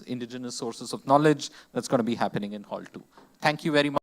indigenous sources of knowledge that's going to be happening in Hall 2. Thank you very much.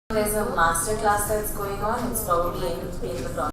There's a master class that's going on. It's probably in the process.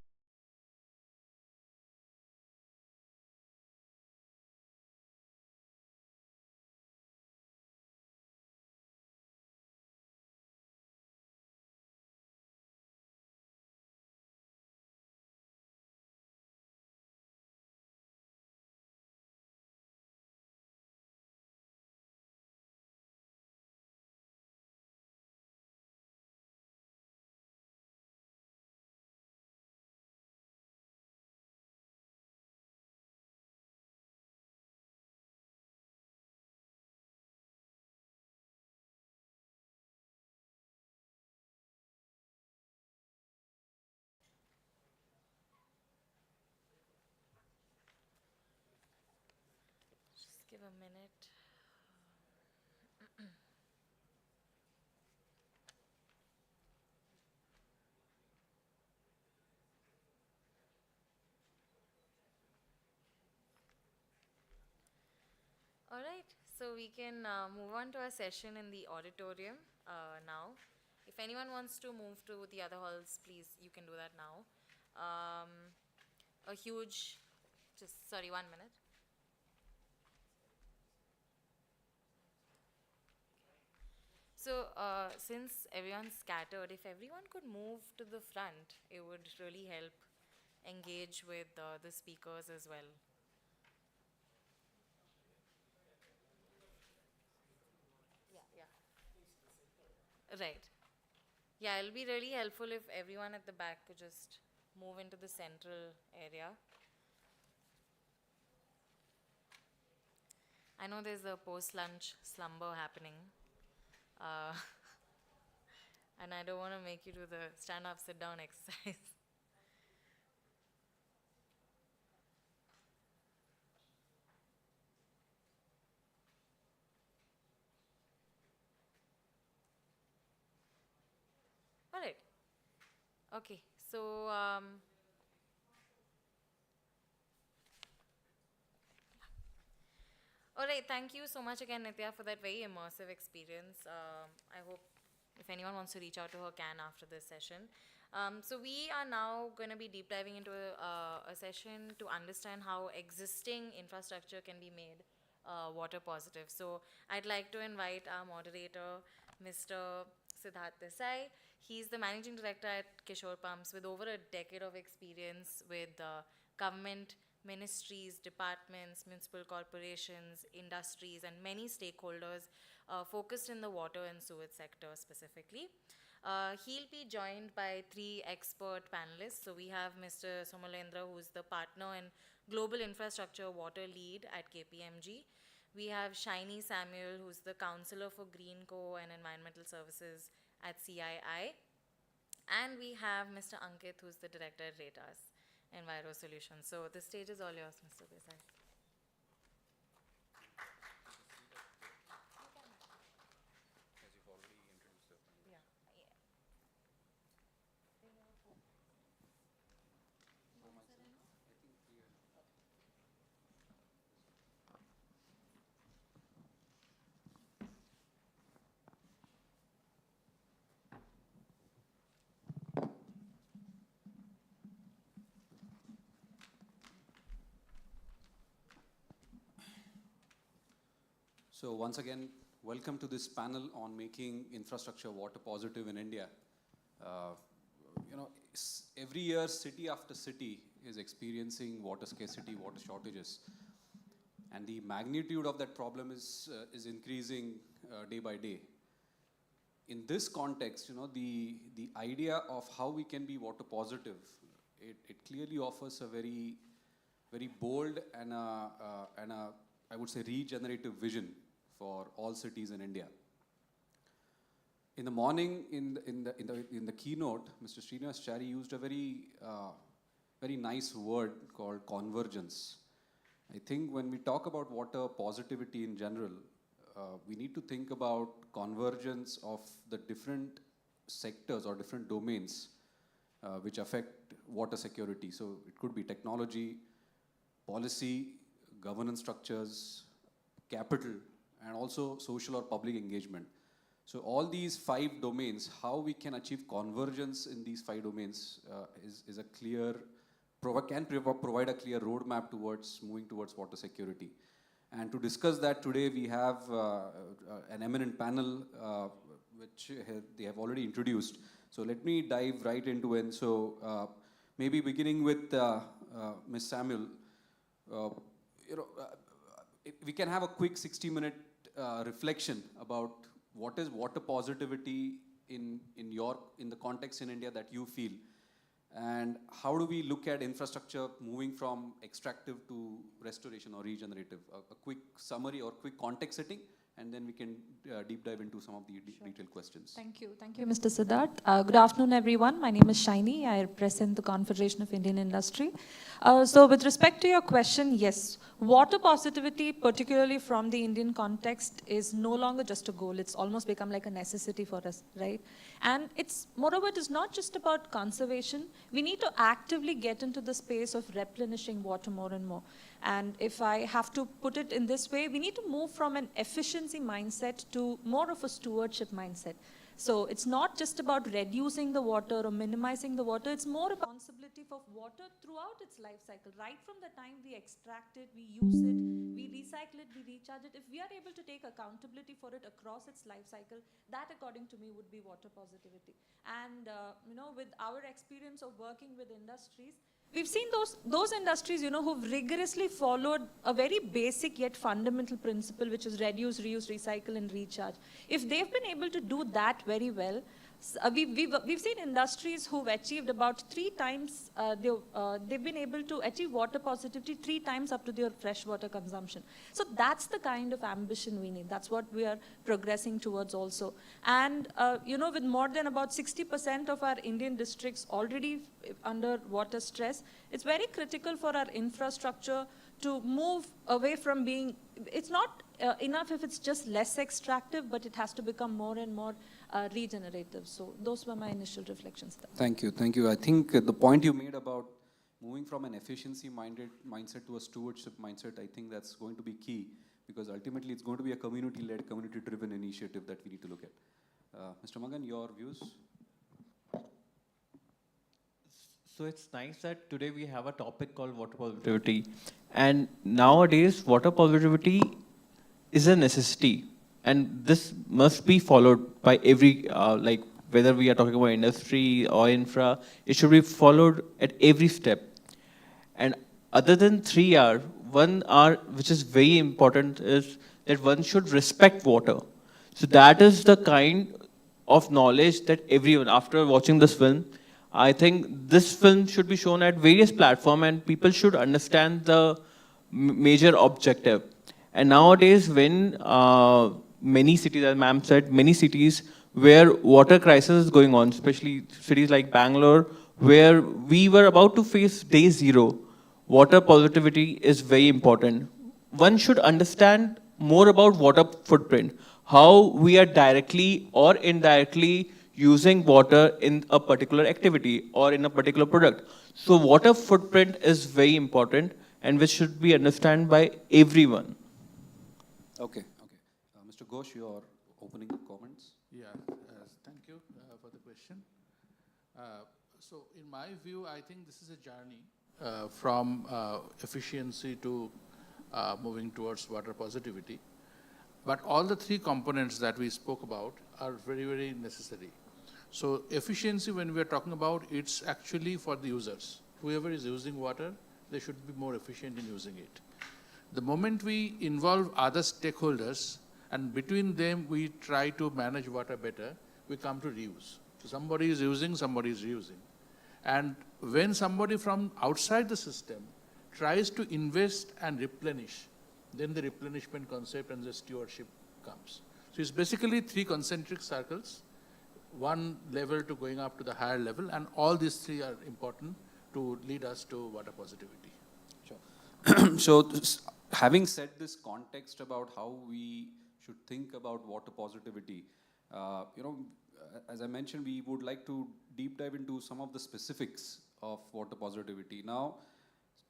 Just give a minute. All right, so we can move on to our session in the auditorium now. If anyone wants to move to the other halls, please, you can do that now. A huge, sorry, 1 minute. So, since everyone's scattered, if everyone could move to the front, it would really help engage with the speakers as well. Yeah. Right. Yeah, it'll be really helpful if everyone at the back could just move into the central area. I know there's a post-lunch slumber happening. Uh, and I don't want to make you do the stand-up, sit-down exercise. All right. Okay, so all right, thank you so much again, Nitya, for that very immersive experience. I hope if anyone wants to reach out to her can after this session. So we are now going to be deep diving into a session to understand how existing infrastructure can be made water positive. So I'd like to invite our moderator, Mr. Siddharth Desai. He's the managing director at Kishore Pumps with over a decade of experience with government, ministries, departments, municipal corporations, industries, and many stakeholders focused in the water and sewage sector specifically. He'll be joined by three expert panelists. So we have Mr. Somalendra, who's the partner and global infrastructure water lead at KPMG. We have Shiny Samuel, who's the counselor for Greenco and Environmental Services at CII. And we have Mr. Ankit, who's the director at Ratas Enviro Solutions. So the stage is all yours, Mr. Desai. So once again, welcome to this panel on making infrastructure water positive in India. Every year, city after city is experiencing water scarcity, water shortages. And the magnitude of that problem is increasing day by day. In this context, the idea of how we can be water positive, it clearly offers a very, very bold and I would say regenerative vision for all cities in India. In the morning, in the keynote, Mr. Srinivas Chari used a very nice word called convergence. I think when we talk about water positivity in general, we need to think about convergence of the different sectors or different domains which affect water security. So it could be technology, policy, governance structures, capital, and also social or public engagement. So all these 5 domains, how we can achieve convergence in these 5 domains is a clear, can provide a clear roadmap towards moving towards water security. And to discuss that today, we have an eminent panel which they have already introduced. So let me dive right into it. So maybe beginning with Ms. Samuel, if we can have a quick 60-minute reflection about what is water positivity in the context in India that you feel, and how do we look at infrastructure moving from extractive to restoration or regenerative? A quick summary or quick context setting, and then we can deep dive into some of the detailed questions. Thank you, Mr. Siddharth. Good afternoon, everyone. My name is Shaini. I represent the Confederation of Indian Industry. So with respect to your question, yes, water positivity, particularly from the Indian context, is no longer just a goal. It's almost become like a necessity for us, right? And moreover, it is not just about conservation. We need to actively get into the space of replenishing water more and more. And if I have to put it in this way, we need to move from an efficiency mindset to more of a stewardship mindset. So it's not just about reducing the water or minimizing the water, it's more about responsibility for water throughout its life cycle. Right from the time we extract it, we use it, we recycle it, we recharge it. If we are able to take accountability for it across its life cycle, that according to me would be water positivity. And with our experience of working with industries, we've seen those industries, who've rigorously followed a very basic yet fundamental principle, which is reduce, reuse, recycle, and recharge. If they've been able to do that very well, we've seen industries who've achieved about 3 times, they've been able to achieve water positivity 3 times up to their freshwater consumption. So that's the kind of ambition we need. That's what we are progressing towards also. And, with more than about 60% of our Indian districts already under water stress, it's very critical for our infrastructure to move away from being, it's not enough if it's just less extractive, but it has to become more and more regenerative. So those were my initial reflections there. Thank you. I think the point you made about moving from an efficiency mindset to a stewardship mindset, I think that's going to be key, because ultimately it's going to be a community-led, community-driven initiative that we need to look at. Mr. Magan, your views? So it's nice that today we have a topic called water positivity. And nowadays, water positivity is a necessity. And this must be followed by every, whether we are talking about industry or infra, it should be followed at every step. And other than 3 R, 1 R, which is very important, is that one should respect water. So that is the kind of knowledge that everyone, after watching this film, I think this film should be shown at various platforms and people should understand the major objective. And nowadays, when many cities, as ma'am said, many cities where water crisis is going on, especially cities like Bangalore, where we were about to face day 0, water positivity is very important. One should understand more about water footprint, how we are directly or indirectly using water in a particular activity or in a particular product. So water footprint is very important and which should be understood by everyone. Okay. Mr. Ghosh, your opening comments? Yeah, thank you for the question. So in my view, I think this is a journey from efficiency to moving towards water positivity. But all the three components that we spoke about are very, very necessary. So efficiency, when we are talking about, it's actually for the users. Whoever is using water, they should be more efficient in using it. The moment we involve other stakeholders, and between them we try to manage water better, we come to reuse. So somebody is using, somebody is reusing. And when somebody from outside the system tries to invest and replenish, then the replenishment concept and the stewardship comes. So it's basically three concentric circles, one level to going up to the higher level, and all these three are important to lead us to water positivity. So, having set this context about how we should think about water positivity, as I mentioned, we would like to deep dive into some of the specifics of water positivity. Now,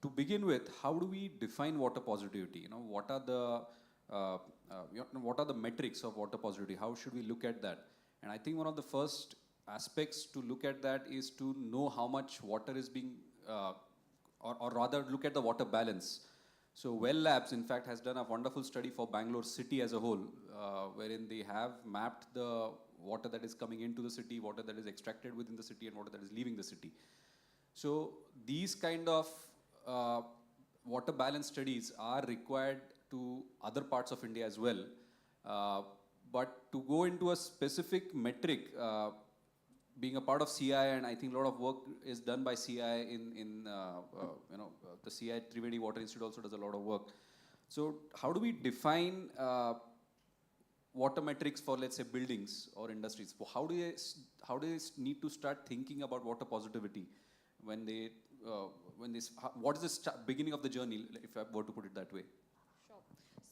to begin with, how do we define water positivity? What are the metrics of water positivity? How should we look at that? And I think one of the first aspects to look at that is to know how much water is being, or rather look at the water balance. So Well Labs, in fact, has done a wonderful study for Bangalore city as a whole, wherein they have mapped the water that is coming into the city, water that is extracted within the city, and water that is leaving the city. So these kind of water balance studies are required to other parts of India as well. But to go into a specific metric, being a part of CI, and I think a lot of work is done by CI the CI Trivedi Water Institute also does a lot of work. So how do we define water metrics for, let's say, buildings or industries? How do they need to start thinking about water positivity when they what is the beginning of the journey, if I were to put it that way?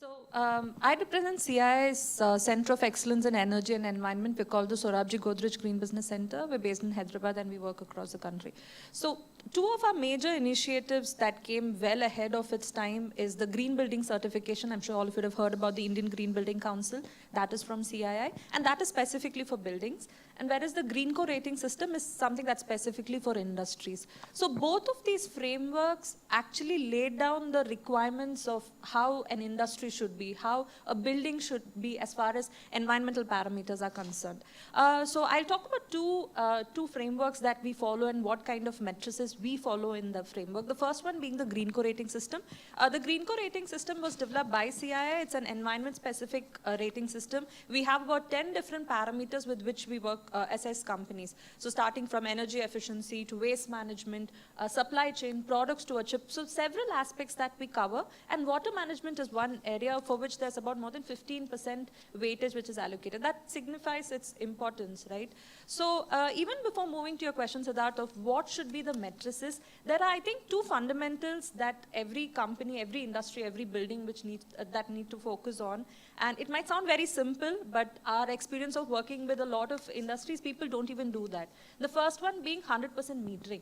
So I represent CI's Center of Excellence in Energy and Environment. We call the Sorabji Godrej Green Business Center. We're based in Hyderabad and we work across the country. So two of our major initiatives that came well ahead of its time is the Green Building Certification. I'm sure all of you have heard about the Indian Green Building Council. That is from CII, and that is specifically for buildings. And whereas the Greenco rating system is something that's specifically for industries. So both of these frameworks actually laid down the requirements of how an industry should be, how a building should be as far as environmental parameters are concerned. So I'll talk about two frameworks that we follow and what kind of matrices we follow in the framework. The first one being the Greenco rating system. The Greenco rating system was developed by CII. It's an environment-specific rating system. We have about 10 different parameters with which we work, assess companies. So starting from energy efficiency to waste management, supply chain, products to a chip. So several aspects that we cover, and water management is one area for which there's about more than 15% weightage which is allocated. That signifies its importance, right? So even before moving to your question, Siddharth, of what should be the matrices, there are, I think, two fundamentals that every company, every industry, every building which needs that need to focus on. And it might sound very simple, but our experience of working with a lot of industries, people don't even do that. The first one being 100% metering.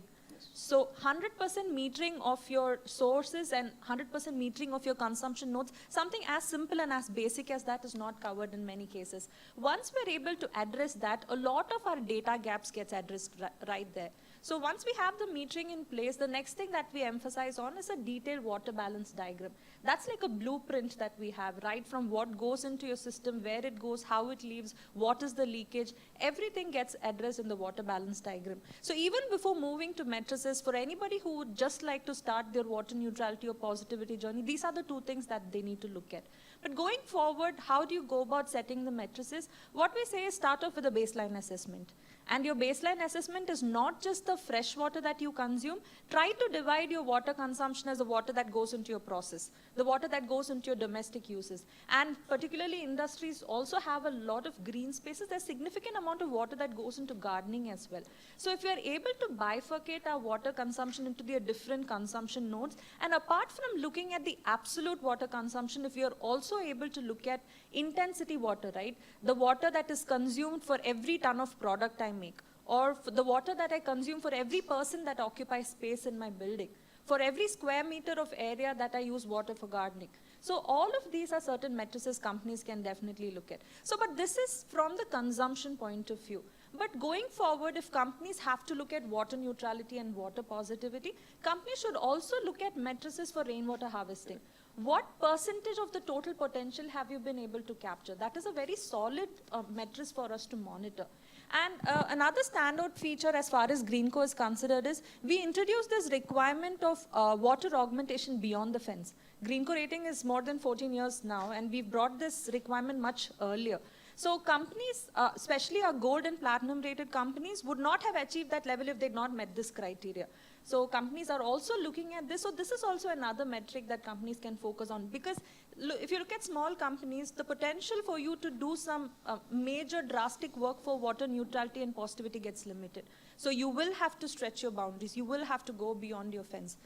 So 100% metering of your sources and 100% metering of your consumption nodes, something as simple and as basic as that is not covered in many cases. Once we're able to address that, a lot of our data gaps gets addressed right there. So once we have the metering in place, the next thing that we emphasize on is a detailed water balance diagram. That's like a blueprint that we have, right from what goes into your system, where it goes, how it leaves, what is the leakage, everything gets addressed in the water balance diagram. So even before moving to matrices, for anybody who would just like to start their water neutrality or positivity journey, these are the two things that they need to look at. But going forward, how do you go about setting the matrices? What we say is start off with a baseline assessment. And your baseline assessment is not just the fresh water that you consume. Try to divide your water consumption as the water that goes into your process, the water that goes into your domestic uses. And particularly industries also have a lot of green spaces. There's significant amount of water that goes into gardening as well. So if we are able to bifurcate our water consumption into the different consumption nodes, and apart from looking at the absolute water consumption, if we are also able to look at intensity water, right? The water that is consumed for every ton of product I make, or for the water that I consume for every person that occupies space in my building, for every square meter of area that I use water for gardening. So all of these are certain matrices companies can definitely look at. So, but this is from the consumption point of view. But going forward, if companies have to look at water neutrality and water positivity, companies should also look at matrices for rainwater harvesting. What percentage of the total potential have you been able to capture? That is a very solid matrix for us to monitor. And another standout feature as far as Greenco is considered is we introduced this requirement of water augmentation beyond the fence. Greenco rating is more than 14 years now, and we've brought this requirement much earlier. So companies, especially our gold and platinum rated companies, would not have achieved that level if they'd not met this criteria. So companies are also looking at this. So this is also another metric that companies can focus on, because if you look at small companies, the potential for you to do some major drastic work for water neutrality and positivity gets limited. So you will have to stretch your boundaries. You will have to go beyond your fence.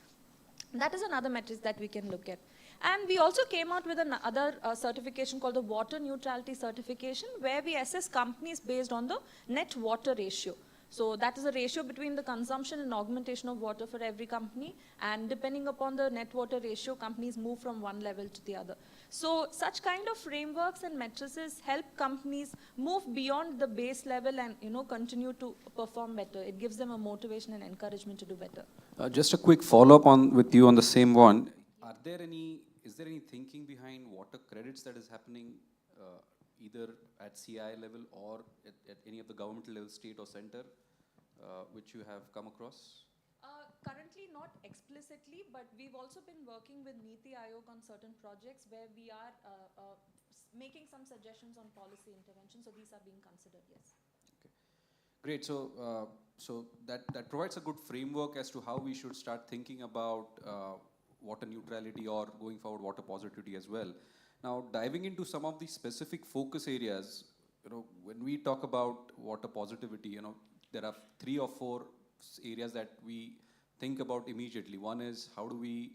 That is another metric that we can look at. And we also came out with another certification called the Water Neutrality Certification, where we assess companies based on the net water ratio. So that is a ratio between the consumption and augmentation of water for every company. And depending upon the net water ratio, companies move from one level to the other. So such kind of frameworks and matrices help companies move beyond the base level and continue to perform better. It gives them a motivation and encouragement to do better. Just a quick follow-up with you on the same one. Is there any thinking behind water credits that is happening either at CI level or at any of the governmental level, state or center, which you have come across? Currently not explicitly, but we've also been working with Niti Aayog on certain projects where we are making some suggestions on policy intervention. So these are being considered, yes. Okay. Great. So that provides a good framework as to how we should start thinking about water neutrality or going forward water positivity as well. Now, diving into some of the specific focus areas, when we talk about water positivity, there are 3 or 4 areas that we think about immediately. One is how do we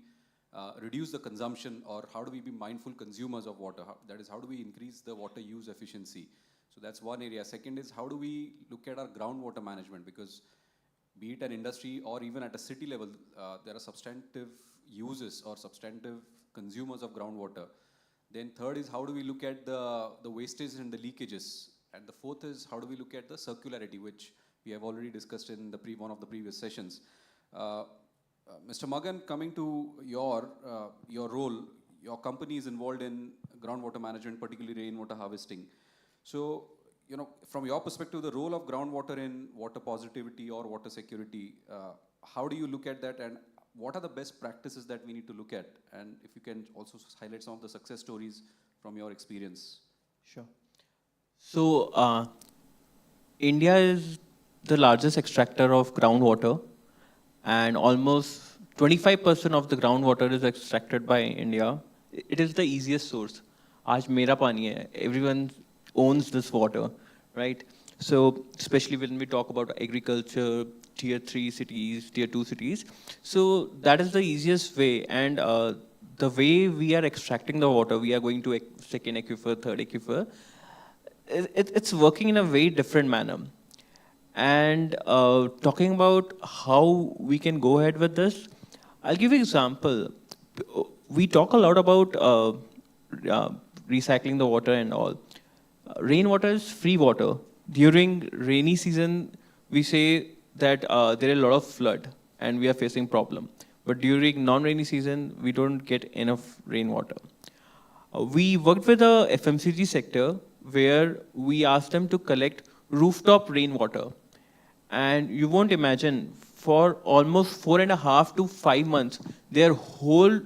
reduce the consumption, or how do we be mindful consumers of water? That is, how do we increase the water use efficiency? So that's one area. Second is how do we look at our groundwater management, because be it an industry or even at a city level, there are substantive uses or substantive consumers of groundwater. Then third is how do we look at the wastage and the leakages. And the fourth is how do we look at the circularity, which we have already discussed in one of the previous sessions. Mr. Magan, coming to your role, your company is involved in groundwater management, particularly rainwater harvesting. So, from your perspective, the role of groundwater in water positivity or water security, how do you look at that, and what are the best practices that we need to look at? And if you can also highlight some of the success stories from your experience. Sure. So, India is the largest extractor of groundwater, and almost 25% of the groundwater is extracted by India. It is the easiest source. Aaj mera pani hai. Everyone owns this water, right? So, especially when we talk about agriculture, tier 3 cities, tier 2 cities. So, that is the easiest way. And the way we are extracting the water, we are going to second aquifer, third aquifer, it's working in a very different manner. And talking about how we can go ahead with this, I'll give you an example. We talk a lot about recycling the water and all. Rainwater is free water. During rainy season, we say that there are a lot of flood and we are facing problem. But during non-rainy season, we don't get enough rainwater. We worked with the FMCG sector where we asked them to collect rooftop rainwater. And you won't imagine, for almost 4.5 to 5 months, their whole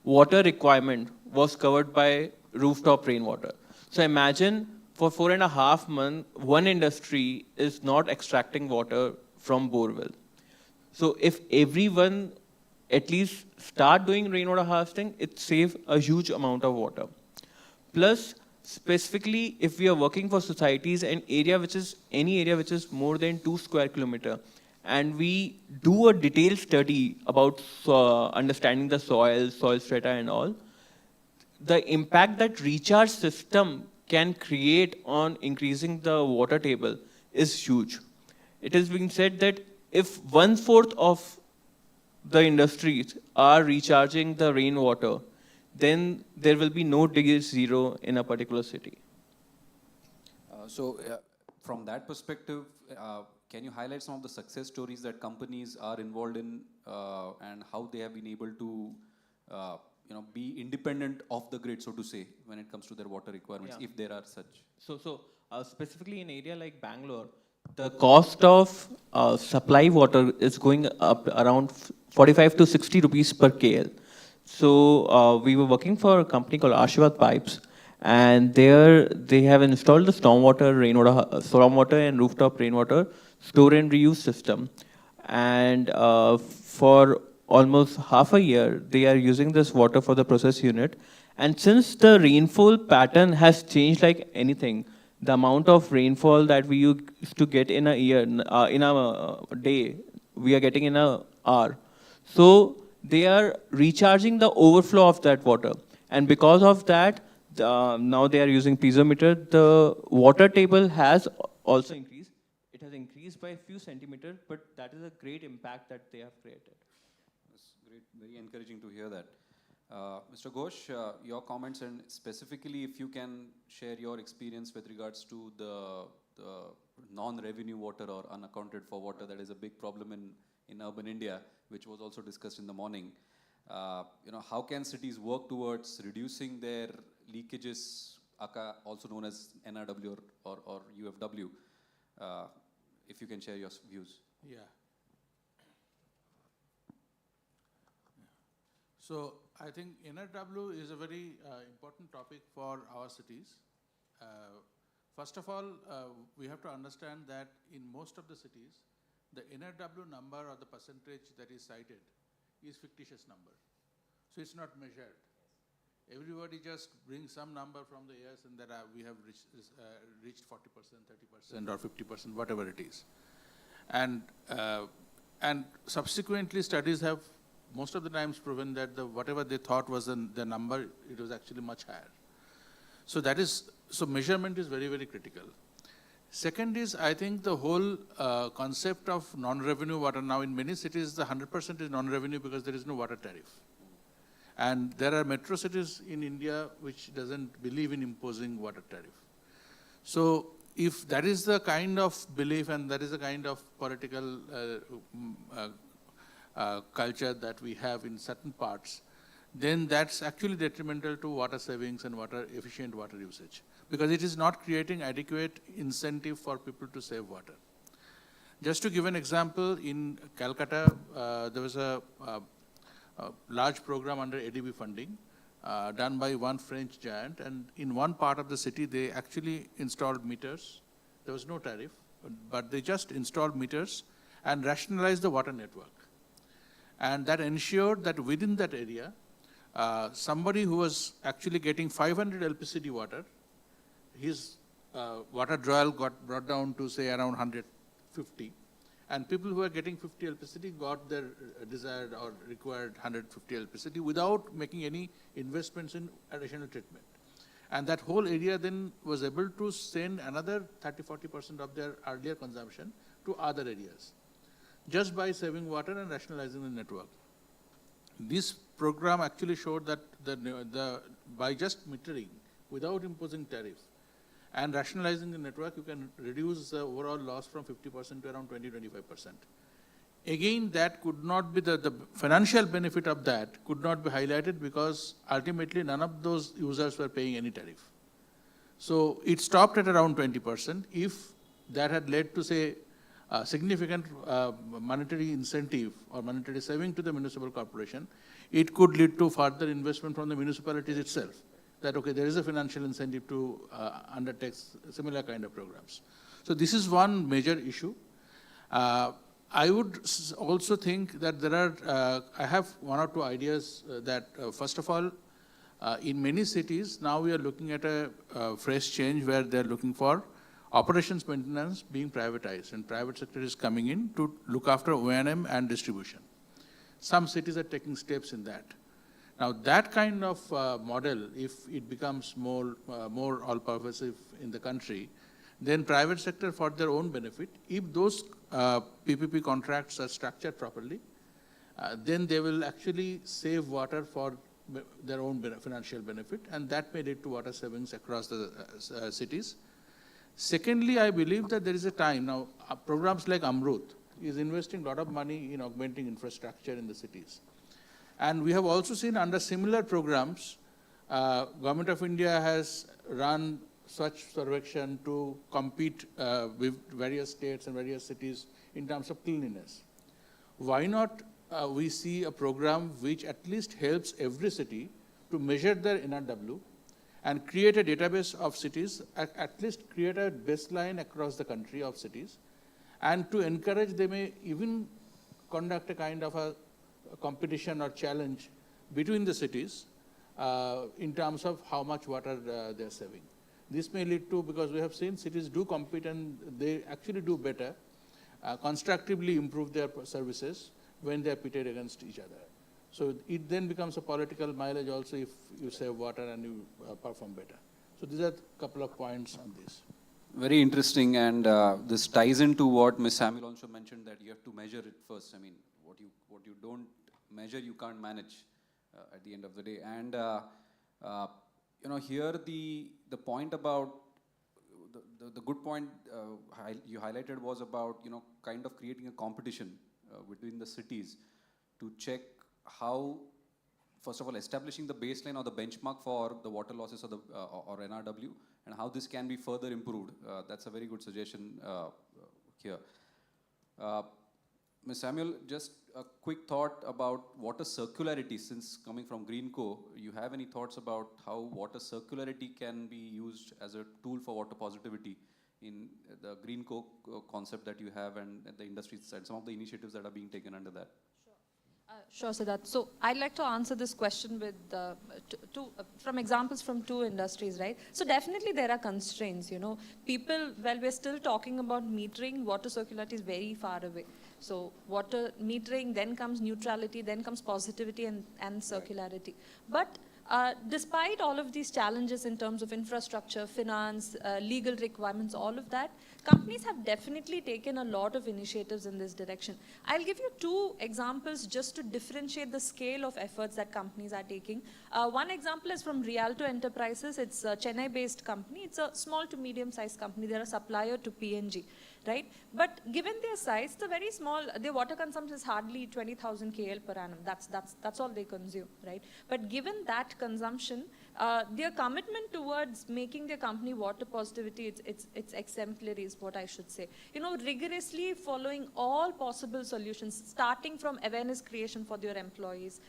water requirement was covered by rooftop rainwater. So imagine for 4.5 months, one industry is not extracting water from borewell. So if everyone at least start doing rainwater harvesting, it saves a huge amount of water. Plus, specifically, if we are working for societies, any area which is more than 2 square kilometers, and we do a detailed study about understanding the soil strata and all, the impact that recharge system can create on increasing the water table is huge. It has been said that if 1/4 of the industries are recharging the rainwater, then there will be no zero in a particular city. So from that perspective, can you highlight some of the success stories that companies are involved in and how they have been able to be independent of the grid, so to say, when it comes to their water requirements, Yeah. if there are such? So specifically in area like Bangalore, the cost of supply water is going up around 45 to 60 rupees per KL. So we were working for a company called Ashirvad Pipes, and there they have installed the stormwater and rooftop rainwater store and reuse system. And for almost half a year, they are using this water for the process unit. And since the rainfall pattern has changed like anything, the amount of rainfall that we used to get in a year, in a day, we are getting in a hour. So they are recharging the overflow of that water. And because of that, now they are using piezometer. The water table has also increased. It has increased by a few centimeters, but that is a great impact that they have created. That's great, very encouraging to hear that. Mr. Ghosh, your comments, and specifically if you can share your experience with regards to the non-revenue water or unaccounted for water, that is a big problem in urban India, which was also discussed in the morning. How can cities work towards reducing their leakages, also known as NRW or UFW? If you can share your views. Yeah. So I think NRW is a very important topic for our cities. First of all, we have to understand that in most of the cities, the NRW number or the percentage that is cited is fictitious number. So it's not measured. Everybody just brings some number from the years and that we have reached 40%, 30% or 50%, whatever it is. And subsequently studies have most of the times proven that whatever they thought was the number, it was actually much higher. So measurement is very, very critical. Second is, I think the whole concept of non-revenue water, now in many cities, the 100% is non-revenue because there is no water tariff. And there are metro cities in India which doesn't believe in imposing water tariff. So if that is the kind of belief and that is the kind of political culture that we have in certain parts, then that's actually detrimental to water savings and efficient water usage, because it is not creating adequate incentive for people to save water. Just to give an example, in Calcutta, there was a large program under ADB funding done by one French giant, and in one part of the city they actually installed meters. There was no tariff, but they just installed meters and rationalized the water network. And that ensured that within that area, somebody who was actually getting 500 LPCD water, his water drawal got brought down to say around 150. And people who are getting 50 LPCD got their desired or required 150 LPCD without making any investments in additional treatment. And that whole area then was able to send another 30-40% of their earlier consumption to other areas, just by saving water and rationalizing the network. This program actually showed that by just metering, without imposing tariff, and rationalizing the network, you can reduce the overall loss from 50% to around 20-25%. Again, that could not be the financial benefit of that could not be highlighted because ultimately none of those users were paying any tariff. So it stopped at around 20%. If that had led to, say, a significant monetary incentive or monetary saving to the municipal corporation, it could lead to further investment from the municipalities itself. That, okay, there is a financial incentive to undertake similar kind of programs. So this is one major issue. I would also think that there are, I have one or two ideas that, first of all, in many cities, now we are looking at a fresh change where they're looking for operations maintenance being privatized, and private sector is coming in to look after O&M and distribution. Some cities are taking steps in that. Now that kind of model, if it becomes more all-pervasive in the country, then private sector for their own benefit, if those PPP contracts are structured properly, then they will actually save water for their own financial benefit, and that may lead to water savings across the cities. Secondly, I believe that there is a time now, programs like Amrut is investing a lot of money in augmenting infrastructure in the cities. And we have also seen under similar programs, Government of India has run such survection to compete with various states and various cities in terms of cleanliness. Why not we see a program which at least helps every city to measure their NRW and create a database of cities, at least create a baseline across the country of cities, and to encourage they may even conduct a kind of a competition or challenge between the cities in terms of how much water they're saving. This may lead to, because we have seen cities do compete and they actually do better, constructively improve their services when they're pitted against each other. So it then becomes a political mileage also if you save water and you perform better. So these are a couple of points on this. Very interesting, and this ties into what Ms. Samuel also mentioned, that you have to measure it first. I mean, what you don't measure, you can't manage at the end of the day. And you know, here the point about the good point you highlighted was about, you know, kind of creating a competition between the cities to check how, first of all, establishing the baseline or the benchmark for the water losses or the or NRW, and how this can be further improved. That's a very good suggestion here. Ms. Samuel, just a quick thought about water circularity. Since coming from Greenco, you have any thoughts about how water circularity can be used as a tool for water positivity in the Greenco concept that you have, and the industry side, some of the initiatives that are being taken under that? Sure, Siddharth. So I'd like to answer this question with from examples from two industries, right? So definitely there are constraints, you know. People, while we're still talking about metering, water circularity is very far away. So water metering, then comes neutrality, then comes positivity and circularity. But despite all of these challenges in terms of infrastructure, finance, legal requirements, all of that, companies have definitely taken a lot of initiatives in this direction. I'll give you two examples just to differentiate the scale of efforts that companies are taking. One example is from Rialto Enterprises. It's a Chennai-based company. It's a small to medium-sized company. They're a supplier to PNG, right? But given their size, it's a very small, their water consumption is hardly 20,000 KL per annum. That's all they consume, right? But given that consumption, their commitment towards making their company water positivity, it's exemplary is what I should say. You know, rigorously following all possible solutions, starting from awareness creation for their employees,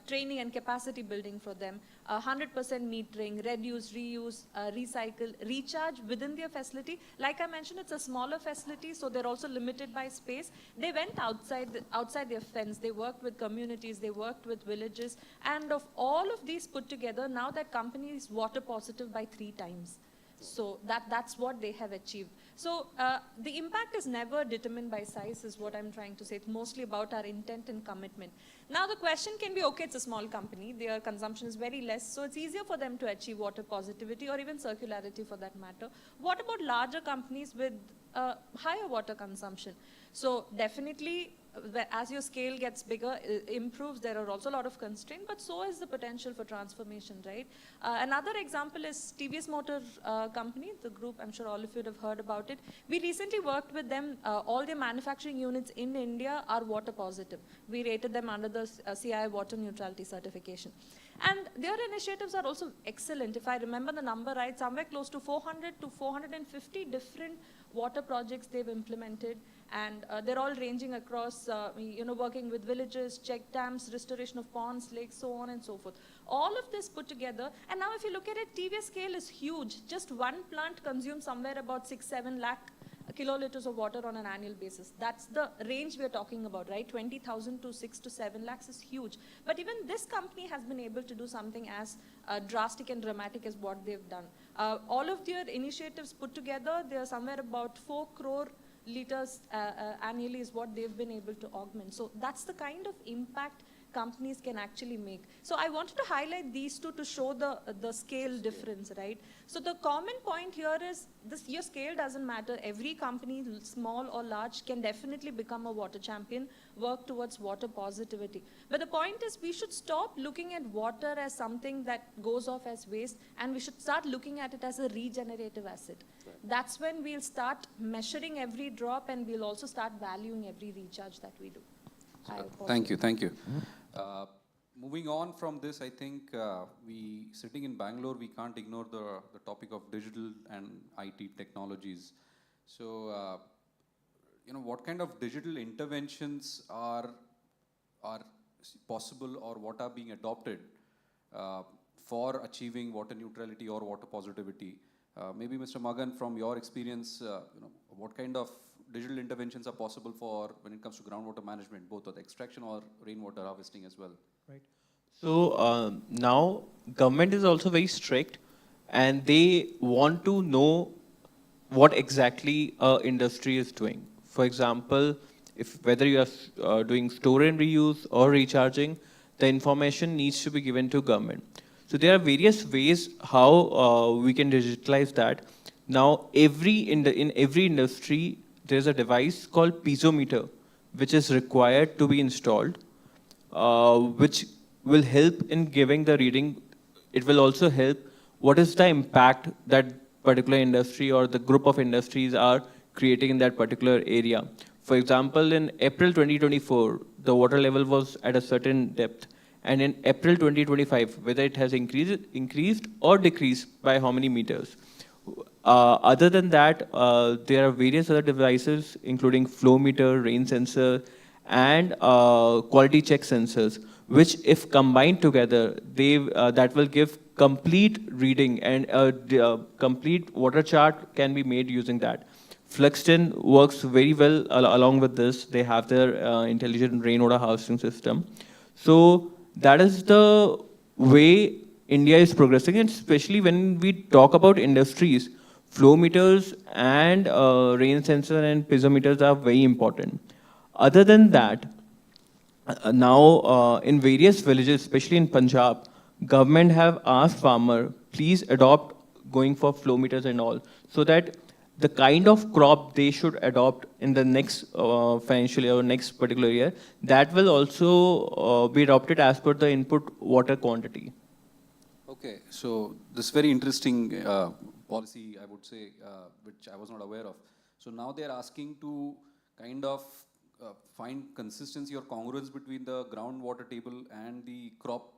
training and capacity building for them, 100% metering, reduce, reuse, recycle, recharge within their facility. Like I mentioned, it's a smaller facility, so they're also limited by space. They went outside their fence. They worked with communities. They worked with villages. And of all of these put together, now that company is water positive by 3 times. So that's what they have achieved. So the impact is never determined by size is what I'm trying to say. It's mostly about our intent and commitment. Now the question can be, okay, it's a small company. Their consumption is very less, so it's easier for them to achieve water positivity or even circularity for that matter. What about larger companies with higher water consumption? So definitely, as your scale gets bigger, improves, there are also a lot of constraints, but so is the potential for transformation, right? Another example is TVS Motor Company, the group, I'm sure all of you would have heard about it. We recently worked with them. All their manufacturing units in India are water positive. We rated them under the CII water neutrality certification. And their initiatives are also excellent. If I remember the number right, somewhere close to 400 to 450 different water projects they've implemented, and they're all ranging across, you know, working with villages, check dams, restoration of ponds, lakes, so on and so forth. All of this put together, and now if you look at it, TVS scale is huge. Just one plant consumes somewhere about 6-7 lakh kiloliters of water on an annual basis. That's the range we're talking about, right? 20,000 to 6 to 7 lakhs is huge. But even this company has been able to do something as drastic and dramatic as what they've done. All of their initiatives put together, they're somewhere about 4 crore liters annually is what they've been able to augment. So that's the kind of impact companies can actually make. So I wanted to highlight these two to show the scale difference, right? So the common point here is this: your scale doesn't matter. Every company, small or large, can definitely become a water champion, work towards water positivity. But the point is, we should stop looking at water as something that goes off as waste, and we should start looking at it as a regenerative asset. Right. that's when we'll start measuring every drop, and we'll also start valuing every recharge that we do. I hope Thank you, thank you. Moving on from this, I think sitting in Bangalore, we can't ignore the topic of digital and IT technologies. So, what kind of digital interventions are possible or what are being adopted for achieving water neutrality or water positivity? Maybe Mr. Magan, from your experience, what kind of digital interventions are possible for when it comes to groundwater management, both with extraction or rainwater harvesting as well? Right. So now government is also very strict, and they want to know what exactly industry is doing. For example, whether you are doing store and reuse or recharging, the information needs to be given to government. So there are various ways how we can digitalize that. Now, in every industry, there's a device called piezometer, which is required to be installed, which will help in giving the reading. It will also help what is the impact that particular industry or the group of industries are creating in that particular area. For example, in April 2024, the water level was at a certain depth. And in April 2025, whether it has increased or decreased by how many meters. Other than that, there are various other devices, including flow meter, rain sensor, and quality check sensors, which if combined together, that will give complete reading, and a complete water chart can be made using that. Fluxton works very well along with this. They have their intelligent rainwater harvesting system. So that is the way India is progressing, and especially when we talk about industries, flow meters and rain sensor and piezometers are very important. Other than that, now in various villages, especially in Punjab, government have asked farmer, please adopt going for flow meters and all, so that the kind of crop they should adopt in the next financial year or next particular year, that will also be adopted as per the input water quantity. Okay, so this is very interesting policy, I would say, which I was not aware of. So now they are asking to kind of find consistency or congruence between the groundwater table and the crop,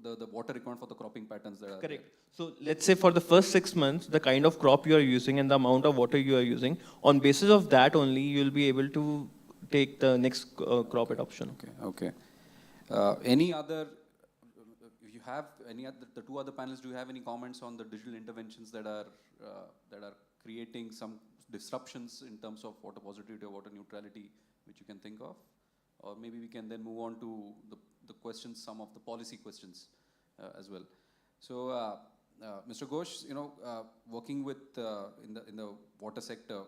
the water requirement for the cropping patterns that are Correct. there. So let's say for the first 6 months, the kind of crop you are using and the amount of water you are using, on basis of that only, you'll be able to take the next crop adoption. Okay. Any other, if you have any other, the two other panelists, do you have any comments on the digital interventions that are creating some disruptions in terms of water positivity or water neutrality, which you can think of? Or maybe we can then move on to the questions, some of the policy questions as well. So, Mr. Ghosh, working with in the water sector,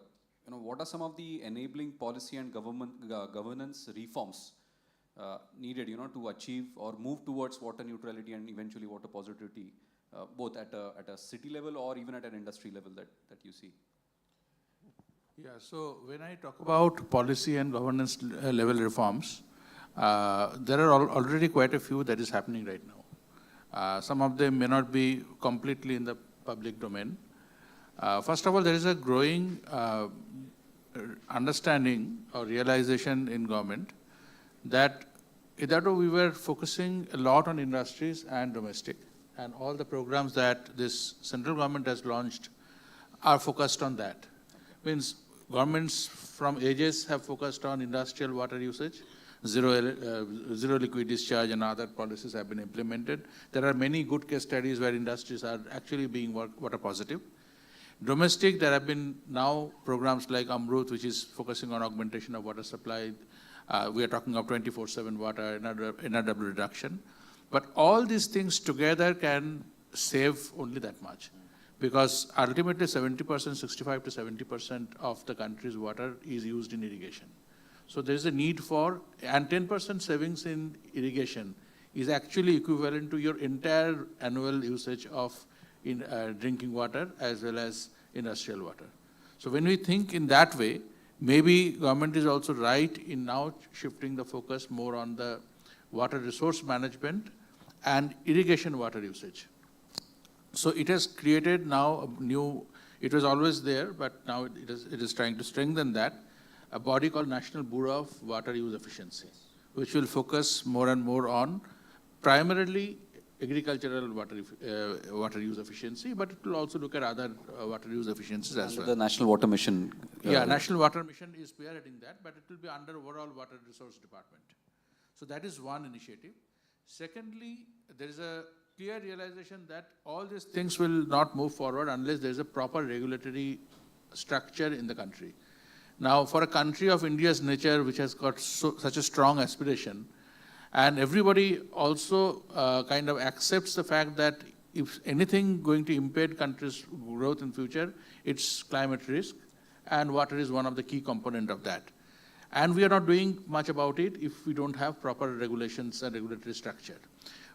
what are some of the enabling policy and governance reforms needed, to achieve or move towards water neutrality and eventually water positivity, both at a city level or even at an industry level that you see? Yeah, so when I talk about policy and governance level reforms, there are already quite a few that is happening right now. Some of them may not be completely in the public domain. First of all, there is a growing understanding or realization in government that either we were focusing a lot on industries and domestic, and all the programs that this central government has launched are focused on that. Means governments from ages have focused on industrial water usage, zero liquid discharge and other policies have been implemented. There are many good case studies where industries are actually being water positive. Domestic, there have been now programs like Amrut, which is focusing on augmentation of water supply. We are talking of 24/7 water, NRW reduction. But all these things together can save only that much. Because ultimately 70%, 65 to 70% of the country's water is used in irrigation. So there is a need for, and 10% savings in irrigation is actually equivalent to your entire annual usage of drinking water as well as industrial water. So when we think in that way, maybe government is also right in now shifting the focus more on the water resource management and irrigation water usage. So it has created now a new It was always there, but now it is trying to strengthen that. A body called National Bureau of Water Use Efficiency, which will focus more and more on primarily agricultural water use efficiency, but it will also look at other water use efficiencies as well. The National Water Mission. Yeah, National Water Mission is spearheading that, but it will be under overall Water Resource Department. So that is one initiative. Secondly, there is a clear realization that all these things will not move forward unless there is a proper regulatory structure in the country. Now, for a country of India's nature, which has got such a strong aspiration, and everybody also kind of accepts the fact that if anything going to impede country's growth in future, it's climate risk, and water is one of the key component of that. And we are not doing much about it if we don't have proper regulations and regulatory structure.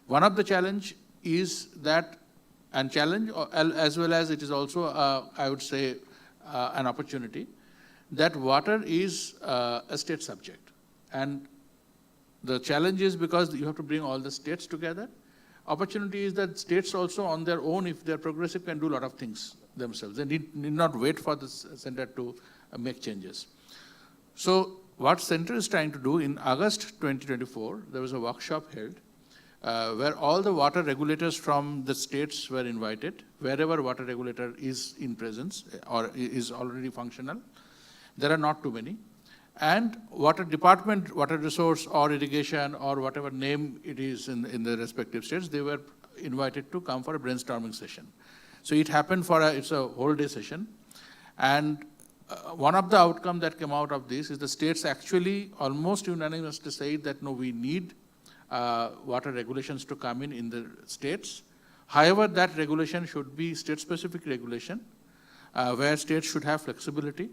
One of the challenge is that, and challenge as well as it is also, I would say, an opportunity, that water is a state subject. And the challenge is because you have to bring all the states together. Opportunity is that states also on their own, if they're progressive, can do a lot of things themselves. They need not wait for the center to make changes. So what center is trying to do, in August 2024, there was a workshop held where all the water regulators from the states were invited, wherever water regulator is in presence or is already functional. There are not too many. And water department, water resource or irrigation or whatever name it is in the respective states, they were invited to come for a brainstorming session. So it happened it's a whole day session. And one of the outcomes that came out of this is the states actually almost unanimously said that no, we need water regulations to come in the states. However, that regulation should be state-specific regulation, where states should have flexibility.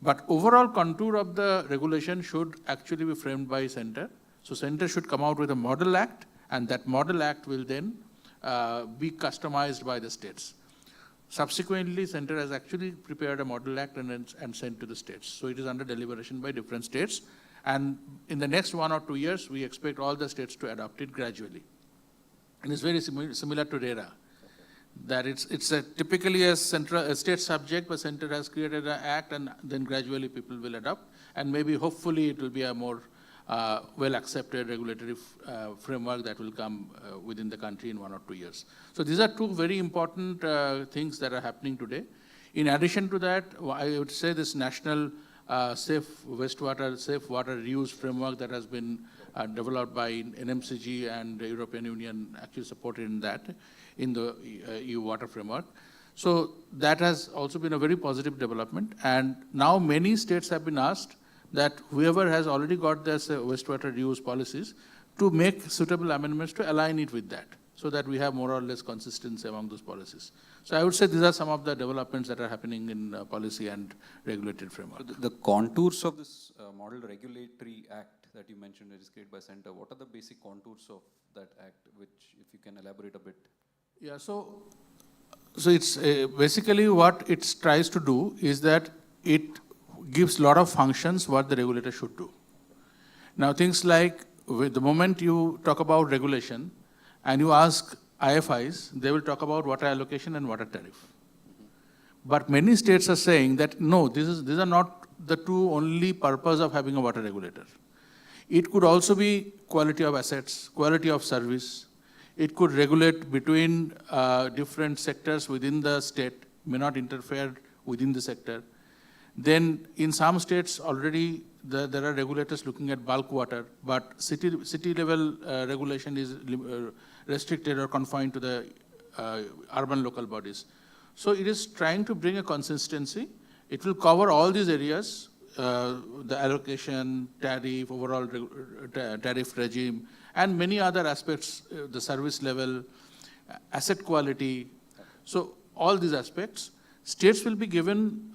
But overall contour of the regulation should actually be framed by center. So center should come out with a model act, and that model act will then be customized by the states. Subsequently, center has actually prepared a model act and sent to the states. So it is under deliberation by different states. And in the next 1 or 2 years, we expect all the states to adopt it gradually. And it's very similar to RERA. That it's typically a state subject, but center has created an act, and then gradually people will adopt, and maybe hopefully it will be a more well-accepted regulatory framework that will come within the country in 1 or 2 years. So these are two very important things that are happening today. In addition to that, I would say this national safe wastewater, safe water reuse framework that has been developed by NMCG and the European Union actually supported in that, in the EU water framework. So that has also been a very positive development. And now many states have been asked that whoever has already got their wastewater reuse policies to make suitable amendments to align it with that, so that we have more or less consistency among those policies. So I would say these are some of the developments that are happening in policy and regulated framework. The contours of this model regulatory act that you mentioned that is created by center, what are the basic contours of that act, which if you can elaborate a bit? Yeah, so it's basically what it tries to do is that it gives a lot of functions what the regulator should do. Now things like, the moment you talk about regulation and you ask IFIs, they will talk about water allocation and water tariff. But many states are saying that no, these are not the two only purpose of having a water regulator. It could also be quality of assets, quality of service. It could regulate between different sectors within the state, may not interfere within the sector. Then in some states already there are regulators looking at bulk water, but city level regulation is restricted or confined to the urban local bodies. So it is trying to bring a consistency. It will cover all these areas, the allocation, tariff, overall tariff regime, and many other aspects, the service level, asset quality. So all these aspects, states will be given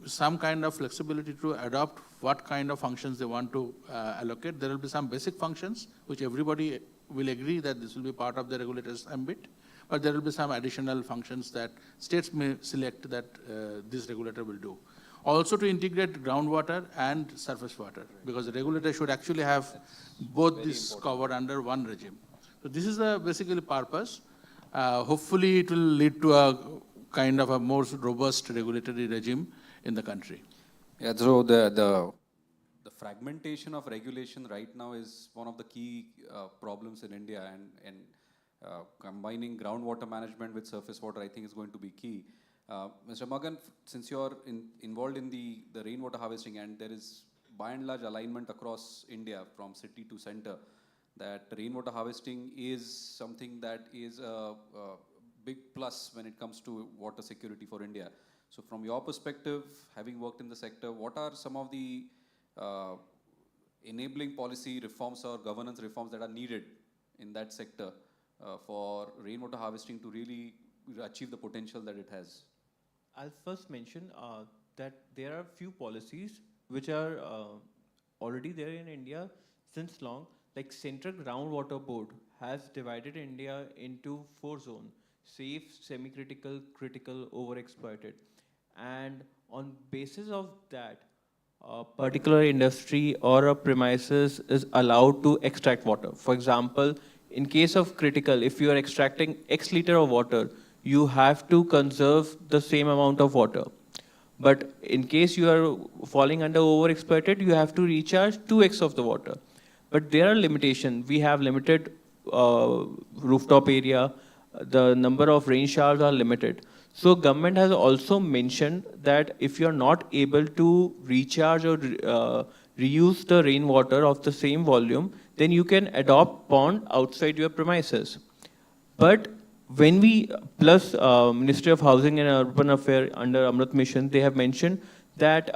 some kind of flexibility to adopt what kind of functions they want to allocate. There will be some basic functions which everybody will agree that this will be part of the regulator's ambit, but there will be some additional functions that states may select that this regulator will do. Also to integrate groundwater and surface water, because the regulator should actually have both this covered under one regime. So this is the basically purpose. Hopefully it will lead to a kind of a more robust regulatory regime in the country. Yeah, so the fragmentation of regulation right now is one of the key problems in India, and combining groundwater management with surface water, I think, is going to be key. Mr. Magan, since you're involved in the rainwater harvesting, and there is by and large alignment across India from city to center, that rainwater harvesting is something that is a big plus when it comes to water security for India. So from your perspective, having worked in the sector, what are some of the enabling policy reforms or governance reforms that are needed in that sector for rainwater harvesting to really achieve the potential that it has? I'll first mention that there are few policies which are already there in India since long. Like Central Groundwater Board has divided India into 4 zones: safe, semi-critical, critical, overexploited. And on basis of that, a particular industry or a premises is allowed to extract water. For example, in case of critical, if you are extracting X liter of water, you have to conserve the same amount of water. But in case you are falling under overexploited, you have to recharge 2x of the water. But there are limitations. We have limited rooftop area. The number of rain showers are limited. So government has also mentioned that if you are not able to recharge or reuse the rainwater of the same volume, then you can adopt pond outside your premises. But when we, plus Ministry of Housing and Urban Affairs under Amrit Mission, they have mentioned that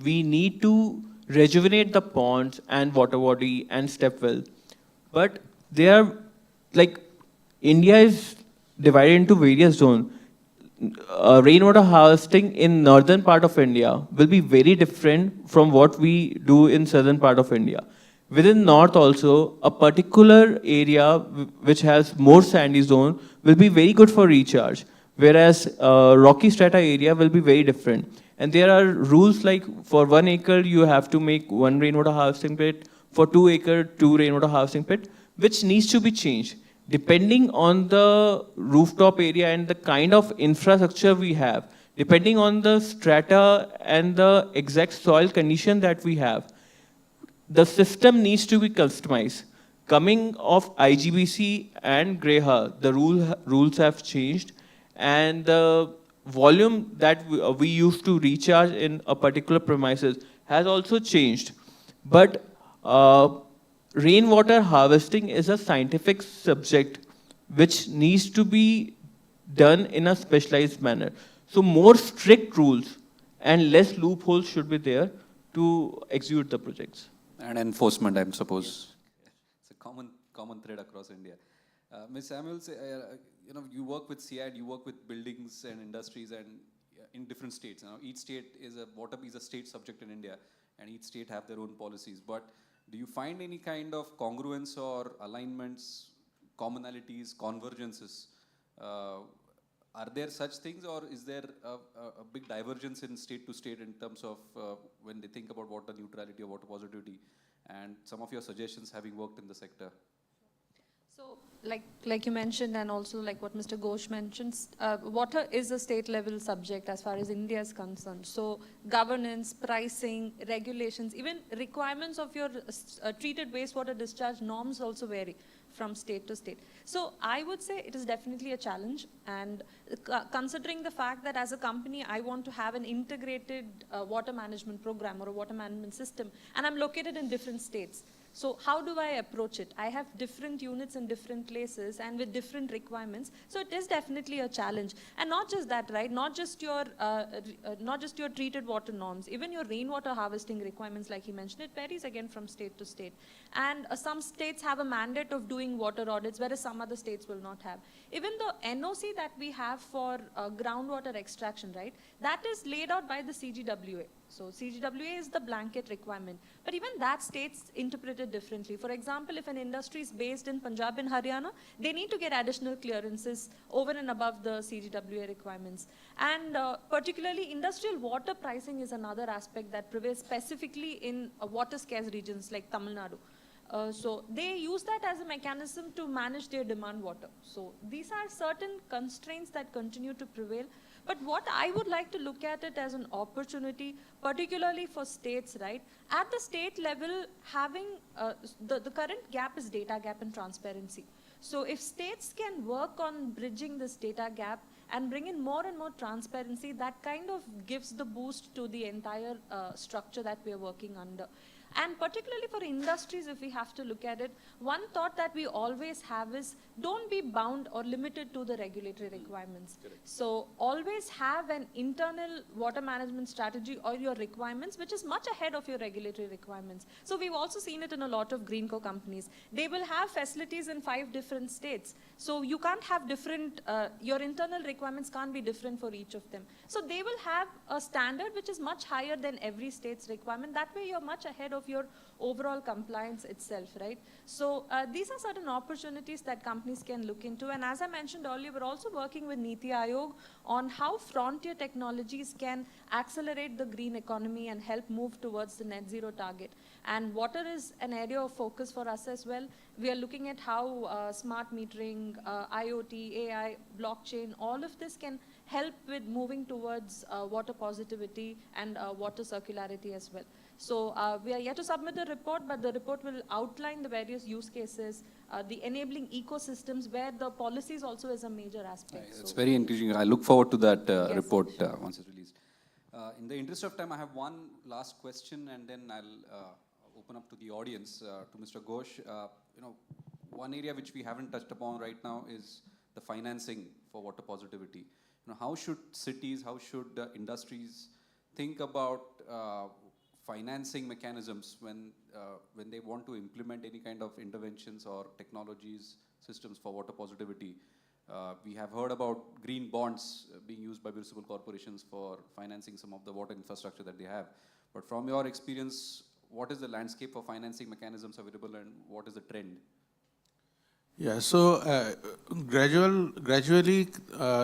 we need to rejuvenate the ponds and water body and step well. But they are, like, India is divided into various zones. Rainwater harvesting in northern part of India will be very different from what we do in southern part of India. Within north also, a particular area which has more sandy zone will be very good for recharge, whereas rocky strata area will be very different. And there are rules like for 1 acre, you have to make 1 rainwater harvesting pit, for 2 acre, 2 rainwater harvesting pit, which needs to be changed. Depending on the rooftop area and the kind of infrastructure we have, depending on the strata and the exact soil condition that we have, the system needs to be customized. Coming of IGBC and GREHA, the rules have changed, and the volume that we used to recharge in a particular premises has also changed. But rainwater harvesting is a scientific subject which needs to be done in a specialized manner. So more strict rules and less loopholes should be there to execute the projects. And enforcement, I suppose. It's a common thread across India. Ms. Samuels, you work with CIAD, you work with buildings and industries and in different states. Now, each state water is a state subject in India, and each state have their own policies. But do you find any kind of congruence or alignments, commonalities, convergences? Are there such things, or is there a big divergence in state to state in terms of when they think about water neutrality or water positivity? And some of your suggestions, having worked in the sector. So, like you mentioned, and also like what Mr. Ghosh mentions, water is a state-level subject as far as India is concerned. So, governance, pricing, regulations, even requirements of your treated wastewater discharge norms also vary from state to state. So, I would say it is definitely a challenge, and considering the fact that as a company, I want to have an integrated water management program or a water management system, and I'm located in different states. So how do I approach it? I have different units in different places and with different requirements. So it is definitely a challenge. And not just that, right? Not just your treated water norms, even your rainwater harvesting requirements, like he mentioned, it varies again from state to state. And some states have a mandate of doing water audits, whereas some other states will not have. Even the NOC that we have for groundwater extraction, right? That is laid out by the CGWA. So CGWA is the blanket requirement. But even that states interpret it differently. For example, if an industry is based in Punjab and Haryana, they need to get additional clearances over and above the CGWA requirements. And particularly industrial water pricing is another aspect that prevails specifically in water scarce regions like Tamil Nadu. So they use that as a mechanism to manage their demand water. So these are certain constraints that continue to prevail. But what I would like to look at it as an opportunity, particularly for states, right? At the state level, having the current gap is data gap and transparency. So if states can work on bridging this data gap and bring in more and more transparency, that kind of gives the boost to the entire structure that we are working under. And particularly for industries, if we have to look at it, one thought that we always have is don't be bound or limited to the regulatory requirements. So always have an internal water management strategy or your requirements, which is much ahead of your regulatory requirements. So we've also seen it in a lot of green co companies. They will have facilities in 5 different states. So you can't have different, your internal requirements can't be different for each of them. So they will have a standard which is much higher than every state's requirement. That way you're much ahead of your overall compliance itself, right? So these are certain opportunities that companies can look into. And as I mentioned earlier, we're also working with Niti Aayog on how frontier technologies can accelerate the green economy and help move towards the net zero target. And water is an area of focus for us as well. We are looking at how smart metering, IoT, AI, blockchain, all of this can help with moving towards water positivity and water circularity as well. So we are yet to submit the report, but the report will outline the various use cases, the enabling ecosystems where the policies also is a major aspect. It's So- very encouraging. I look forward to that Yes, report once it's released. In the interest of time, I have one last question, and then I'll open up to the audience. To Mr. Ghosh, one area which we haven't touched upon right now is the financing for water positivity. How should cities, how should industries think about financing mechanisms when they want to implement any kind of interventions or technologies, systems for water positivity? We have heard about green bonds being used by municipal corporations for financing some of the water infrastructure that they have. But from your experience, what is the landscape for financing mechanisms available and what is the trend? Yeah, so gradually,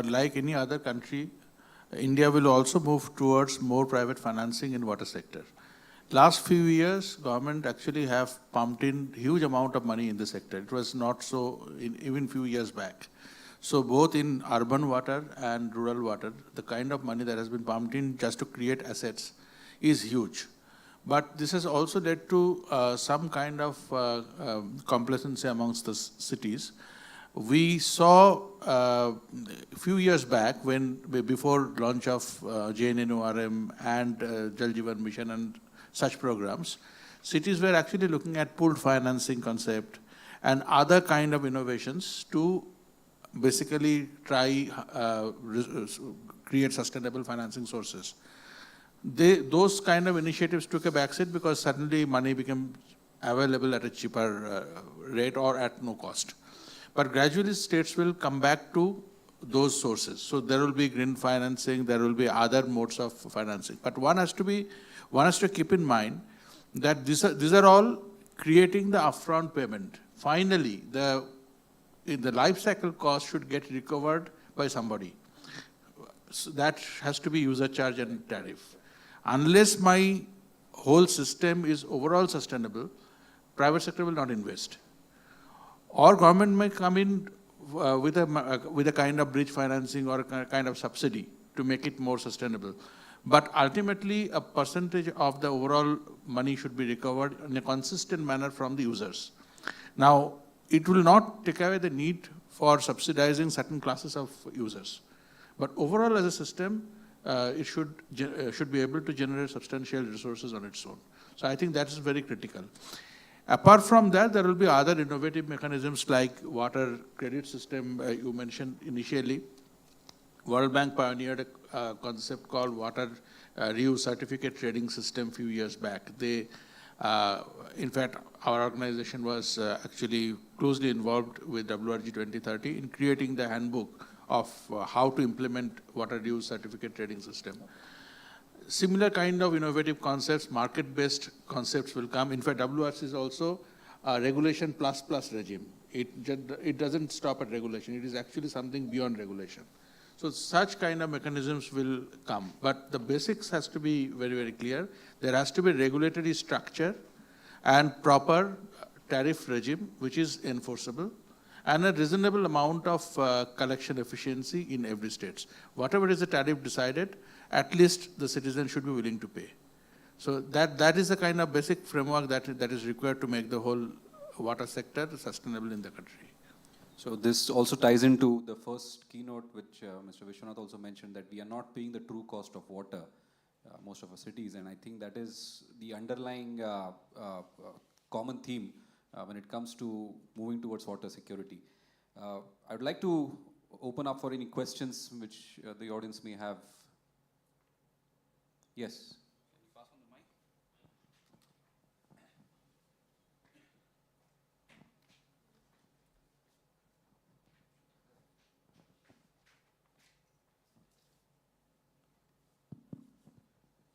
like any other country, India will also move towards more private financing in water sector. Last few years, government actually have pumped in huge amount of money in the sector. It was not so even few years back. So both in urban water and rural water, the kind of money that has been pumped in just to create assets is huge. But this has also led to some kind of complacency amongst the cities. We saw a few years back before launch of JNNORM and Jal Jeevan Mission and such programs, cities were actually looking at pooled financing concept and other kind of innovations to basically try create sustainable financing sources. Those kind of initiatives took a backseat because suddenly money became available at a cheaper rate or at no cost. But gradually states will come back to those sources. So there will be green financing, there will be other modes of financing. But one has to keep in mind that these are all creating the upfront payment. Finally, the life cycle cost should get recovered by somebody. So that has to be user charge and tariff. Unless my whole system is overall sustainable, private sector will not invest. Or government may come in with a kind of bridge financing or a kind of subsidy to make it more sustainable. But ultimately, a percentage of the overall money should be recovered in a consistent manner from the users. Now, it will not take away the need for subsidizing certain classes of users. But overall, as a system, it should be able to generate substantial resources on its own. So I think that is very critical. Apart from that, there will be other innovative mechanisms like water credit system you mentioned initially. World Bank pioneered a concept called water reuse certificate trading system a few years back. In fact, our organization was actually closely involved with WRG 2030 in creating the handbook of how to implement water reuse certificate trading system. Similar kind of innovative concepts, market-based concepts will come. In fact, WRC is also a regulation plus regime. It doesn't stop at regulation. It is actually something beyond regulation. So such kind of mechanisms will come. But the basics has to be very, very clear. There has to be regulatory structure and proper tariff regime which is enforceable and a reasonable amount of collection efficiency in every state. Whatever is the tariff decided, at least the citizen should be willing to pay. So that is the kind of basic framework that is required to make the whole water sector sustainable in the country. So this also ties into the first keynote, which Mr. Vishwanath also mentioned, that we are not paying the true cost of water, most of our cities, and I think that is the underlying common theme when it comes to moving towards water security. I would like to open up for any questions which the audience may have. Yes.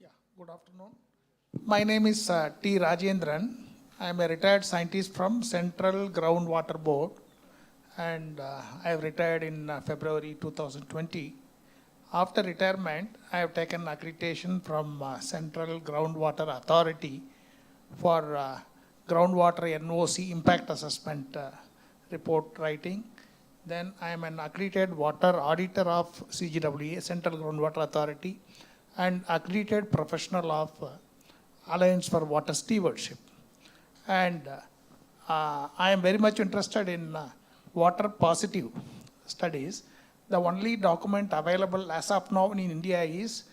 Yeah, good afternoon. My name is T. Rajendran. I am a retired scientist from Central Groundwater Board, and I have retired in February 2020. After retirement, I have taken accreditation from Central Groundwater Authority for groundwater NOC impact assessment report writing. Then I am an accredited water auditor of CGWA, Central Groundwater Authority, and accredited professional of Alliance for Water Stewardship. And I am very much interested in water positive studies. The only document available as of now in India is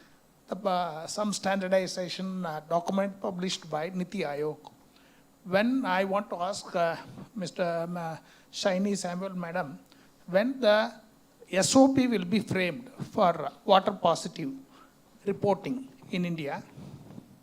some standardization document published by Niti Aayog. When I want to ask Mr. Shiny Samuel Madam, when the SOP will be framed for water positive reporting in India?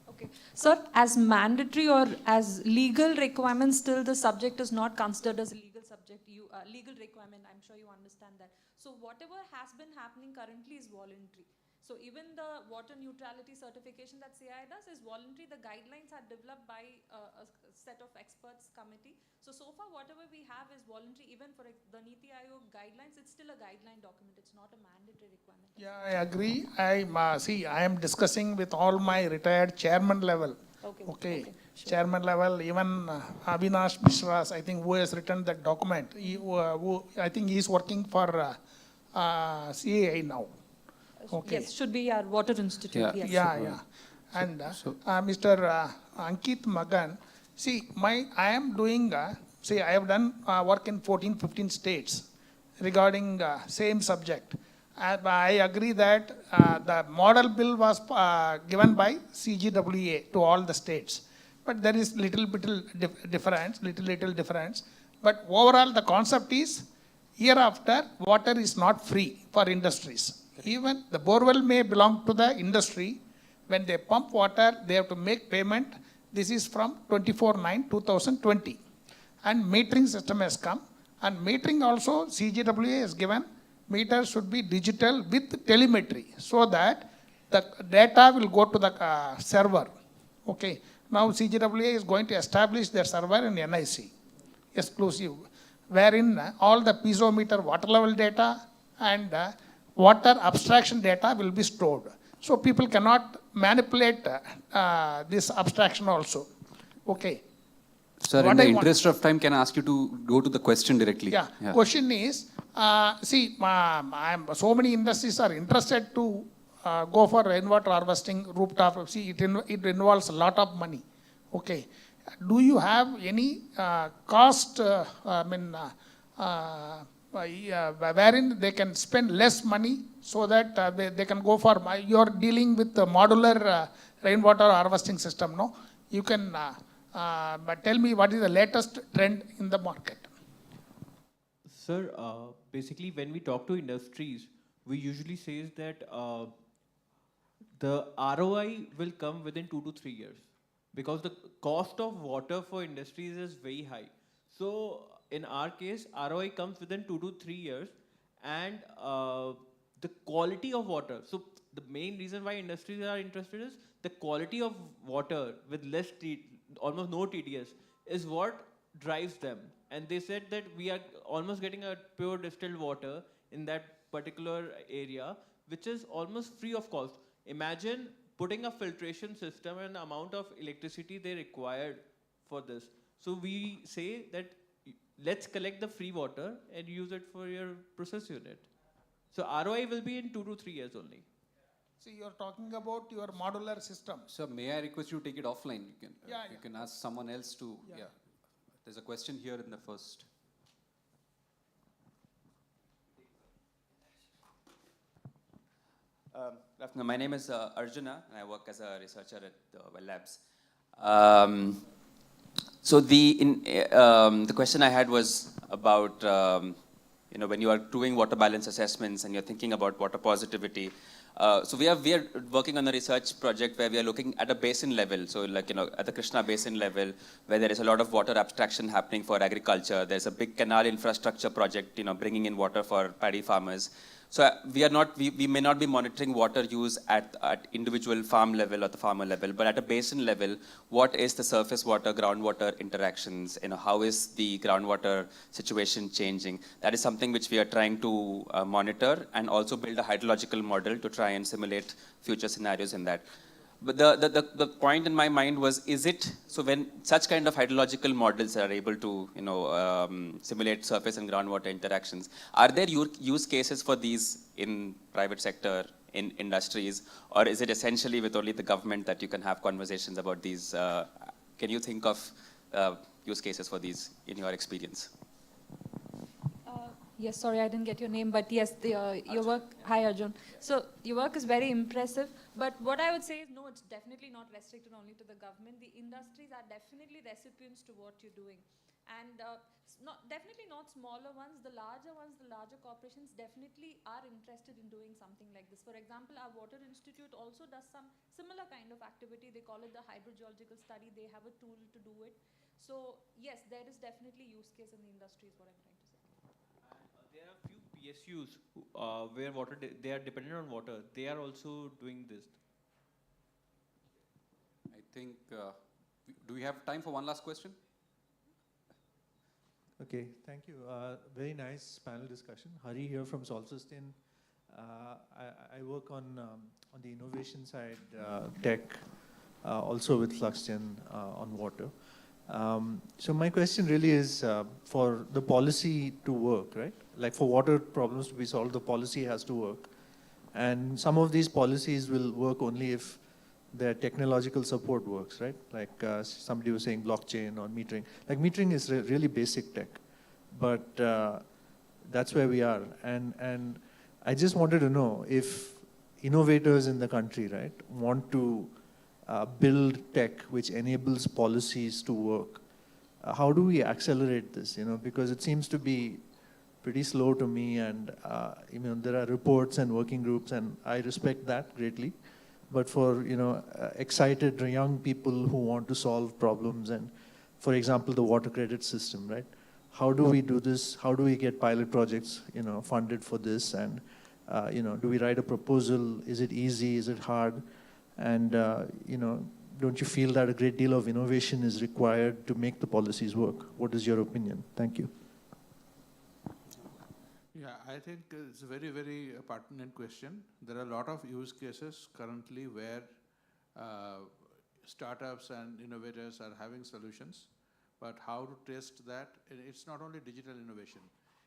Okay. Sir, as mandatory or as legal requirement, still the subject is not considered as a legal subject, legal requirement. I'm sure you understand that. So whatever has been happening currently is voluntary. So even the water neutrality certification that CI does is voluntary. The guidelines are developed by a set of experts committee. So far whatever we have is voluntary. Even for the Niti Aayog guidelines, it's still a guideline document. It's not a mandatory requirement. Yeah, I agree. I am discussing with all my retired chairman level. Okay. Sure. Chairman level, even Avinash Mishras, I think, who has written that document. I think he is working for CAI now. Okay. Yes, should be our water institute. Yeah. Yes. Yeah. And Mr. Ankit Magan, I am doing, I have done work in 14, 15 states regarding same subject. I agree that the model bill was given by CGWA to all the states. But there is little difference. But overall, the concept is, hereafter, water is not free for industries. Even the borewell may belong to the industry. When they pump water, they have to make payment. This is from 24/9/2020. And metering system has come. And metering also, CGWA has given, meters should be digital with telemetry, so that the data will go to the server. Okay. Now CGWA is going to establish their server in NIC, exclusive, wherein all the piezometer water level data and water abstraction data will be stored. So people cannot manipulate this abstraction also. Okay. Sir, in the interest of time, can I ask you to go to the question directly? Yeah. Question is, so many industries are interested to go for rainwater harvesting, rooftop. It involves a lot of money. Okay. Do you have any cost, wherein they can spend less money so that they can go for, you're dealing with the modular rainwater harvesting system, no? You can but tell me what is the latest trend in the market? Sir, basically when we talk to industries, we usually say that the ROI will come within 2 to 3 years, because the cost of water for industries is very high. So in our case, ROI comes within 2 to 3 years, and the quality of water. So the main reason why industries are interested is the quality of water with less, almost no TDS, is what drives them. And they said that we are almost getting a pure distilled water in that particular area, which is almost free of cost. Imagine putting a filtration system and the amount of electricity they required for this. So we say that let's collect the free water and use it for your process unit. So ROI will be in 2 to 3 years only. See, you're talking about your modular system. So may I request you to take it offline? You Yeah, can ask someone else to, Yeah. yeah. There's a question here in the first. Good afternoon. My name is Arjuna, and I work as a researcher at Well Labs. The question I had was about when you are doing water balance assessments and you're thinking about water positivity. So we are working on a research project where we are looking at a basin level. So at the Krishna basin level, where there is a lot of water abstraction happening for agriculture. There's a big canal infrastructure project, bringing in water for paddy farmers. So we may not be monitoring water use at individual farm level or the farmer level, but at a basin level, what is the surface water, groundwater interactions? How is the groundwater situation changing? That is something which we are trying to monitor and also build a hydrological model to try and simulate future scenarios in that. But the point in my mind was, so when such kind of hydrological models are able to, simulate surface and groundwater interactions, are there use cases for these in private sector, in industries, or is it essentially with only the government that you can have conversations about these? Can you think of use cases for these in your experience? Yes, sorry, I didn't get your name, but yes, your work, hi Arjun. So your work is very impressive, but what I would say is, no, it's definitely not restricted only to the government. The industries are definitely recipients to what you're doing. And definitely not smaller ones, the larger corporations definitely are interested in doing something like this. For example, our Water Institute also does some similar kind of activity. They call it the hydrogeological study. They have a tool to do it. So yes, there is definitely use case in the industry is what I'm trying to say. There are few PSUs where they are dependent on water. They are also doing this. I think, do we have time for one last question? Okay, thank you. Very nice panel discussion. Hari here from Solsustain. I work on the innovation side, tech, also with FluxGen on water. So my question really is for the policy to work, right? Like for water problems to be solved, the policy has to work. And some of these policies will work only if their technological support works, right? Like somebody was saying blockchain or metering. Like metering is really basic tech, but that's where we are. And I just wanted to know if innovators in the country, right, want to build tech which enables policies to work. How do we accelerate this? Because it seems to be pretty slow to me, and there are reports and working groups, and I respect that greatly. But for excited young people who want to solve problems, and for example, the water credit system, right? How do we do this? How do we get pilot projects, funded for this? And do we write a proposal? Is it easy? Is it hard? And, don't you feel that a great deal of innovation is required to make the policies work? What is your opinion? Thank you. Yeah, I think it's a very, very pertinent question. There are a lot of use cases currently where startups and innovators are having solutions, but how to test that? It's not only digital innovation.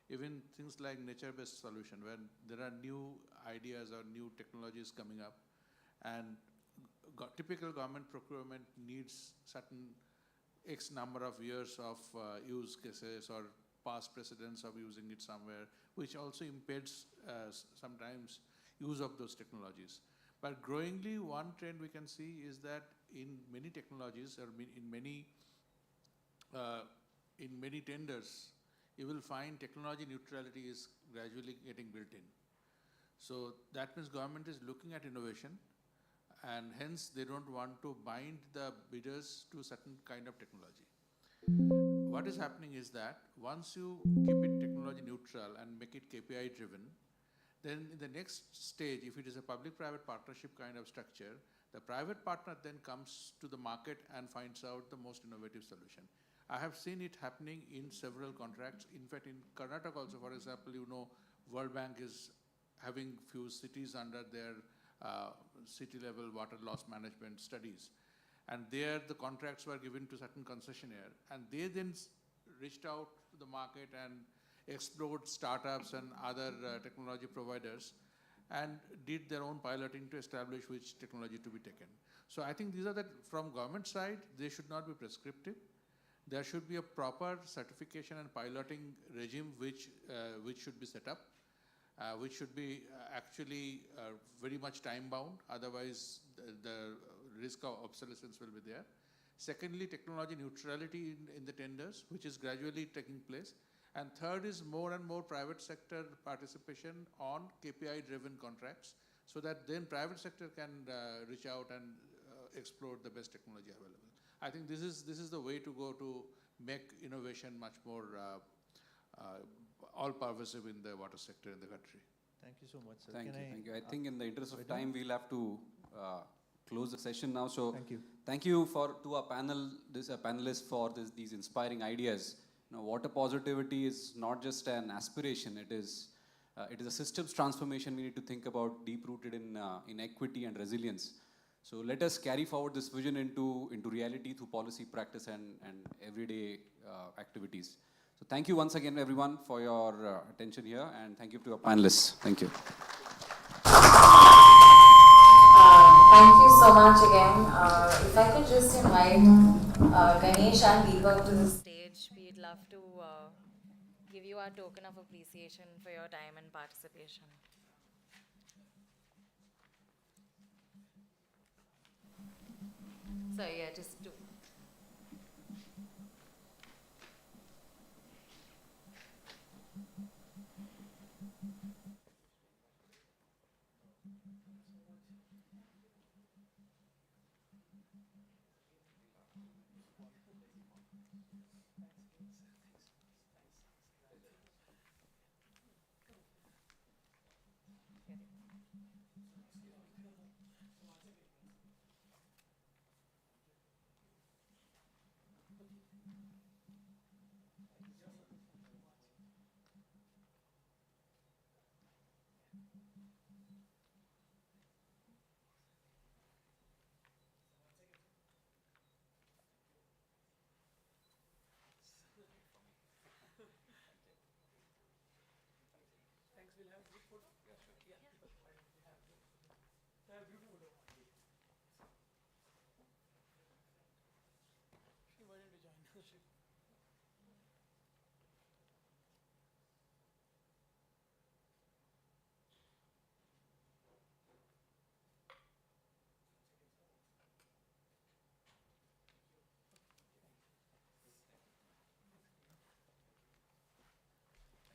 Even things like nature-based solution, when there are new ideas or new technologies coming up, and typical government procurement needs certain X number of years of use cases or past precedents of using it somewhere, which also impedes sometimes use of those technologies. But growingly, one trend we can see is that in many technologies or in many tenders, you will find technology neutrality is gradually getting built in. So that means government is looking at innovation, and hence they don't want to bind the bidders to certain kind of technology. What is happening is that once you keep it technology neutral and make it KPI driven, then in the next stage, if it is a public-private partnership kind of structure, the private partner then comes to the market and finds out the most innovative solution. I have seen it happening in several contracts. In fact, in Karnataka also, for example, World Bank is having few cities under their city level water loss management studies. And there the contracts were given to certain concessionaire, and they then reached out to the market and explored startups and other technology providers and did their own piloting to establish which technology to be taken. So I think these are that from government side, they should not be prescriptive. There should be a proper certification and piloting regime which should be set up, which should be actually very much time bound. Otherwise, the risk of obsolescence will be there. Secondly, technology neutrality in the tenders, which is gradually taking place. And third is more and more private sector participation on KPI-driven contracts, so that then private sector can reach out and explore the best technology available. I think this is the way to go to make innovation much more all-pervasive in the water sector in the country. Thank you so much, sir. Thank you. I think in the interest of time, we'll have to close the session now. So Thank you. Thank you to our panelists for these inspiring ideas. Water positivity is not just an aspiration. It is a systems transformation we need to think about, deep-rooted in equity and resilience. So let us carry forward this vision into reality through policy, practice, and everyday activities. So thank you once again, everyone, for your attention here, and thank you to our panelists. Thank you. Thank you so much again. If I could just invite Ganesh and Deepak to the stage, we'd love to give you our token of appreciation for your time and participation. So yeah, just do.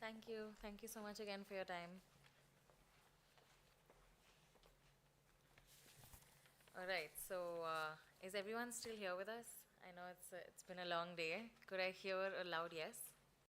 Thank you. Thank you so much again for your time. All right. So, is everyone still here with us? I know it's been a long day. Could I hear a loud yes?